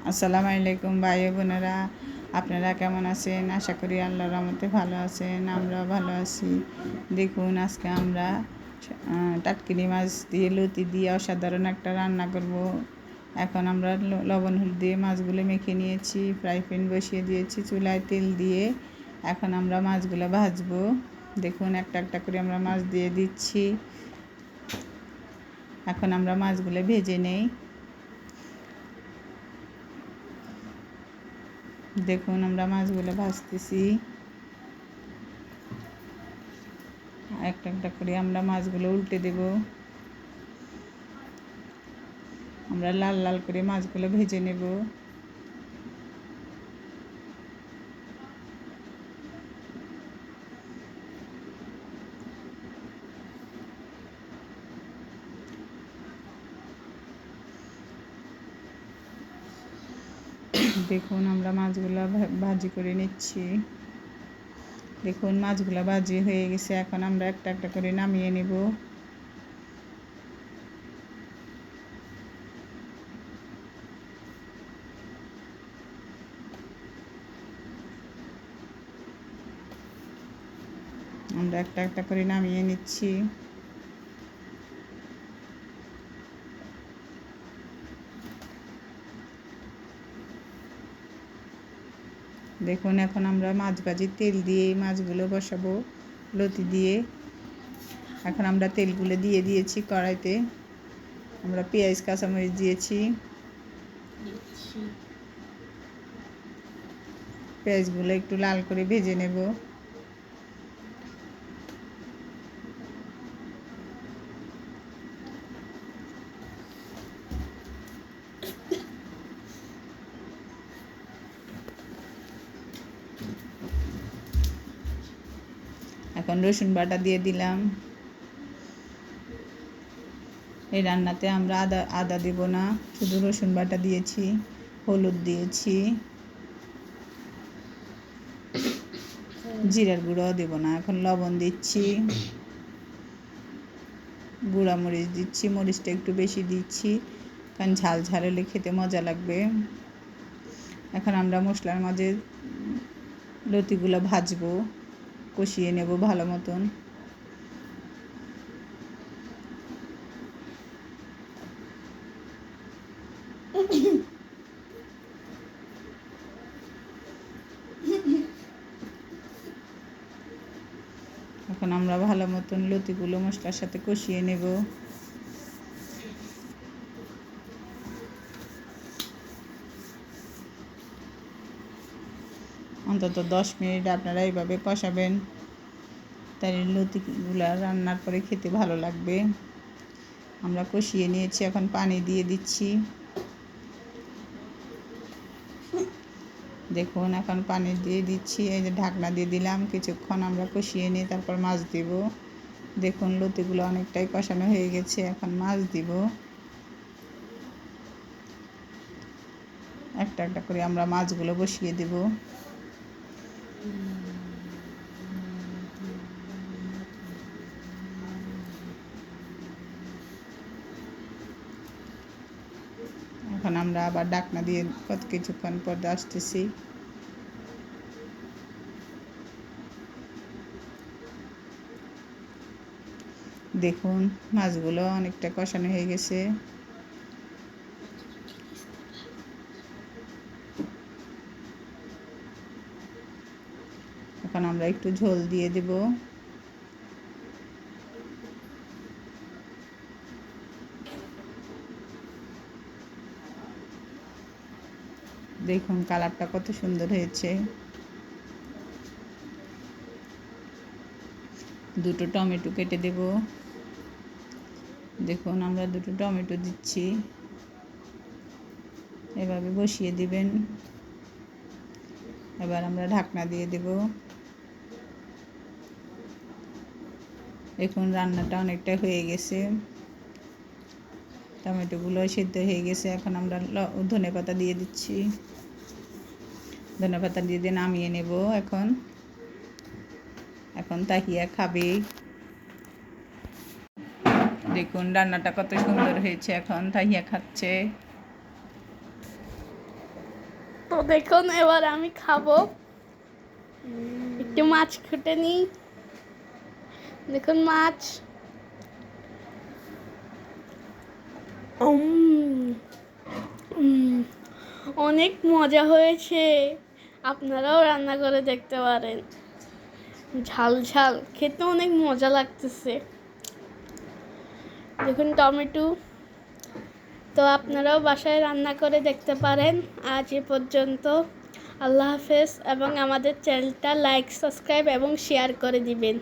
আসসালামু আলাইকুম ভাই বোনেরা, আপনারা কেমন আছেন? আশা করি আল্লাহর রহমতে ভালো আছেন। আমরাও ভালো আছি। দেখুন, আজকে আমরা টাটকিনি মাছ দিয়ে লতি দিয়ে অসাধারণ একটা রান্না করব। এখন আমরা লবণ হলুদ দিয়ে মাছগুলো মেখে নিয়েছি, ফ্রাই প্যান বসিয়ে দিয়েছি, চুলায় তেল দিয়ে এখন আমরা মাছগুলো ভাজবো। দেখুন, একটা একটা করে আমরা মাছ দিয়ে দিচ্ছি। এখন আমরা মাছগুলো ভেজে নেই। দেখুন, আমরা মাছগুলো ভাজতেছি। একটা একটা করে আমরা মাছগুলো উল্টে দেব। আমরা লাল লাল করে মাছগুলো ভেজে নেব। দেখুন, আমরা মাছগুলো ভাজি করে নিচ্ছি। দেখুন, মাছগুলো ভাজি হয়ে গেছে। এখন আমরা একটা একটা করে নামিয়ে নেব। আমরা একটা একটা করে নামিয়ে নিচ্ছি। দেখুন, এখন আমরা মাছ ভাজির তেল দিয়ে মাছগুলো বসাবো লতি দিয়ে। এখন আমরা তেলগুলো দিয়ে দিয়েছি কড়াইতে। আমরা পেঁয়াজ কাঁচামরিচ দিয়েছি। পেঁয়াজগুলো একটু লাল করে ভেজে নেব। এখন রসুন বাটা দিয়ে দিলাম। এই রান্নাতে আমরা আদা দেব না, শুধু রসুন বাটা দিয়েছি, হলুদ দিয়েছি, জিরার গুঁড়োও দেব না। এখন লবণ দিচ্ছি, গুঁড়া মরিচ দিচ্ছি, মরিচটা একটু বেশি দিচ্ছি কারণ ঝাল ঝাল হলে খেতে মজা লাগবে। এখন আমরা মশলার মাঝে লতিগুলো ভাজবো, কষিয়ে নেব ভালো মতন। এখন আমরা ভালো মতন লতিগুলো মশলার সাথে কষিয়ে নেব। অন্তত 10 মিনিট আপনারা এইভাবে কষাবেন, তাই লতিগুলো রান্নার পরে খেতে ভালো লাগবে। আমরা কষিয়ে নিয়েছি, এখন পানি দিয়ে দিচ্ছি। দেখুন, এখন পানি দিয়ে দিচ্ছি। এই যে ঢাকনা দিয়ে দিলাম, কিছুক্ষণ আমরা কষিয়ে নিয়ে তারপর মাছ দিব। দেখুন, লতিগুলো অনেকটাই কষানো হয়ে গেছে, এখন মাছ দিব। একটা একটা করে আমরা মাছগুলো বসিয়ে দেব। এখন আমরা আবার ঢাকনা দিয়ে কিছুক্ষণ পর আসতেছি। দেখুন, মাছগুলো অনেকটা কষানো হয়ে গেছে। এখন আমরা একটু ঝোল দিয়ে দেব। দেখুন, কালারটা কত সুন্দর হয়েছে। দুটো টমেটো কেটে দেব। দেখুন, আমরা দুটো টমেটো দিচ্ছি। এভাবে বসিয়ে দিবেন। এবার আমরা ঢাকনা দিয়ে দেব। দেখুন, রান্নাটা অনেকটা হয়ে গেছে, টমেটোগুলো সিদ্ধ হয়ে গেছে। এখন আমরা ধনেপাতা দিয়ে দিচ্ছি। ধনেপাতা দিয়ে নামিয়ে নেব। এখন তাহিয়া খাবে। দেখুন, রান্নাটা কত সুন্দর হয়েছে। এখন তাহিয়া খাচ্ছে। তো দেখুন এবার আমি খাবো। একটু মাছ খুঁটে নিই। দেখুন মাছ। অনেক মজা হয়েছে, আপনারাও রান্না করে দেখতে পারেন। ঝাল ঝাল খেতে অনেক মজা লাগতেছে। দেখুন টমেটো। তো আপনারাও বাসায় রান্না করে দেখতে পারেন। আজ এ পর্যন্ত। আল্লাহ হাফেজ এবং আমাদের চ্যানেলটা লাইক, সাবস্ক্রাইব এবং শেয়ার করে দিবেন।